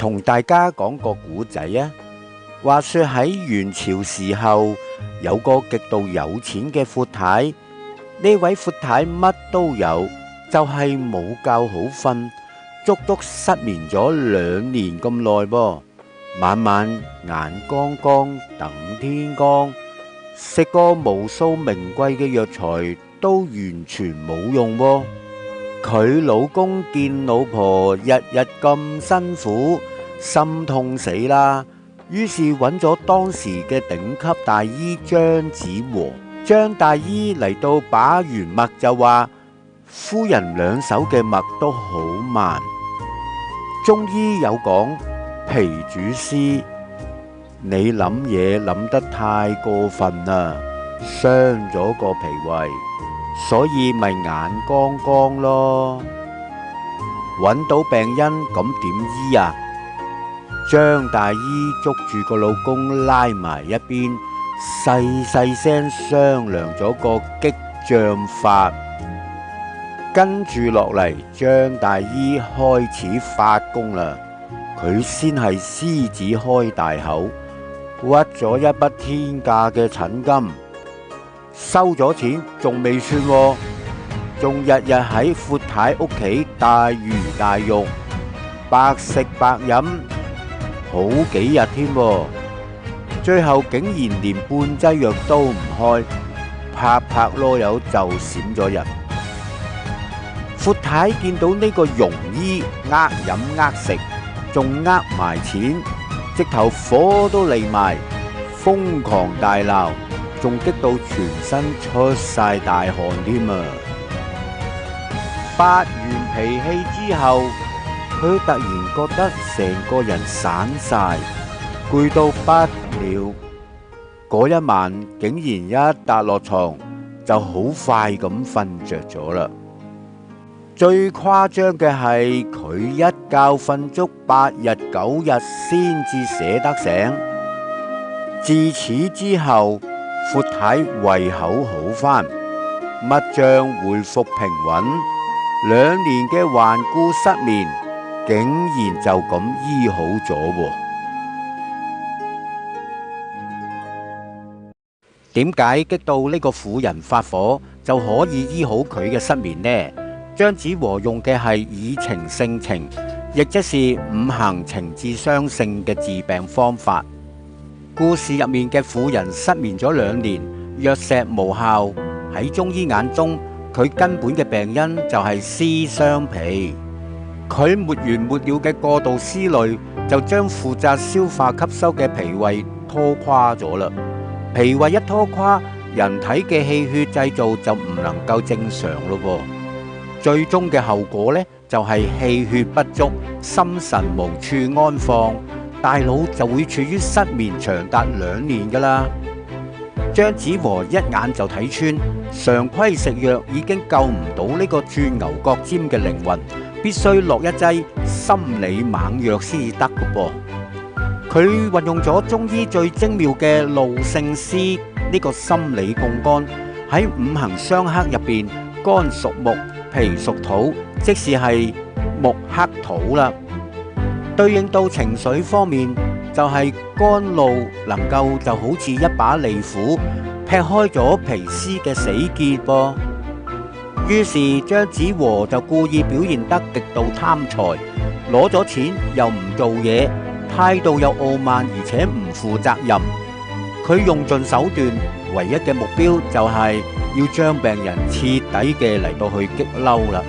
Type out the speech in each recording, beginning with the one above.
同大家講個古仔啊。話說喺元朝時候，有個極度有錢嘅闊太。呢位闊太乜都有，就係冇覺好瞓，足足失眠咗2年咁耐噃。晚晚眼光光等天光，食過無數名貴嘅藥材都完全冇用喎。佢老公見老婆日日咁辛苦，心痛死啦。於是揾咗當時嘅頂級大醫張子和。張大醫嚟到把完脈就話：夫人兩手嘅脈都好慢。中醫有講，脾主屍，你諗嘢諗得太過分啦，傷咗個脾胃，所以咪眼光光咯。揾到病因咁點醫啊？張大醫捉住個老公拉埋一邊，細細聲商量咗個激將法。跟住落嚟，張大醫開始發功啦。佢先係獅子開大口，屈咗一筆天價嘅診金，收咗錢仲未算喎，仲日日喺闊太屋企大魚大肉，白食白飲，好幾日添喎。最後竟然連半劑藥都唔開，拍拍囉柚就閃咗人。闊太見到呢個庸醫呃飲呃食，仲呃埋錢，直頭火都嚟埋，瘋狂大鬧，仲激到全身出晒大汗添啊！發完脾氣之後，佢突然覺得成個人散晒，攰到不了。嗰一晚竟然一笪落床就好快咁瞓着咗啦。最誇張嘅係佢一覺瞓足8日9日先至捨得醒。自此之後，闊太胃口好返，脈象回復平穩，2年嘅頑固失眠竟然就咁醫好咗喎。點解激到呢個婦人發火就可以醫好佢嘅失眠呢？張子和用嘅係以情勝情，亦即是5行情志相勝嘅治病方法。故事入面嘅婦人失眠咗2年，藥石無效。喺中醫眼中，佢根本嘅病因就係思傷脾。佢沒完沒了嘅過度思慮，就將負責消化吸收嘅脾胃拖垮咗啦。脾胃一拖垮，人體嘅氣血製造就唔能夠正常咯噃。最終嘅後果呢，就係氣血不足，心神無處安放，大腦就會處於失眠長達2年噶啦。張子和一眼就睇穿，常規食藥已經救唔到呢個鑽牛角尖嘅靈魂，必須落一劑心理猛藥先至得噶噃。佢運用咗中醫最精妙嘅路性思呢個心理槓桿，喺5行相克入邊，肝屬木，脾屬土，即是係木克土啦。對應到情緒方面，就係肝怒能夠就好似一把利斧劈開咗皮絲嘅死結噃。於是張子和就故意表現得極度貪財，攞咗錢又唔做嘢，態度又傲慢而且唔負責任。佢用盡手段，唯一嘅目標就係要將病人徹底嘅嚟到去激嬲啦。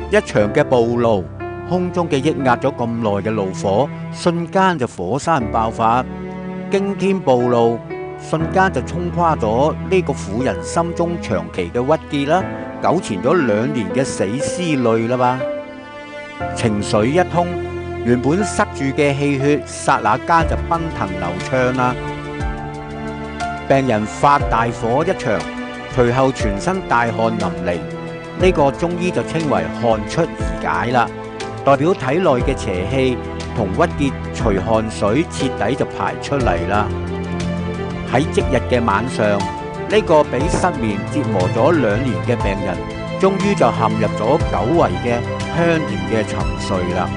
一場嘅暴怒，空中嘅抑壓咗咁耐嘅怒火，瞬間就火山爆發，驚天暴怒，瞬間就沖垮咗呢個婦人心中長期嘅鬱結啦，糾纏咗2年嘅死絲淚啦吧。情緒一通，原本塞住嘅氣血，剎那間就奔騰流暢啦。病人發大火一場，隨後全身大汗淋漓，呢個中醫就稱為汗出而解啦，代表體內嘅邪氣同鬱結隨汗水徹底就排出嚟啦。喺即日嘅晚上，呢個俾失眠折磨咗2年嘅病人，終於就陷入咗久違嘅香甜嘅沉睡啦。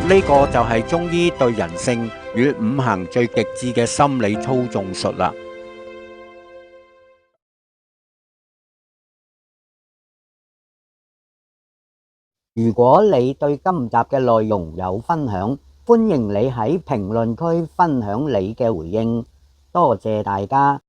呢個就係中醫對人性與五行最極致嘅心理操縱術啦。如果你對今集嘅內容有分享，歡迎你喺評論區分享你嘅回應，多謝大家。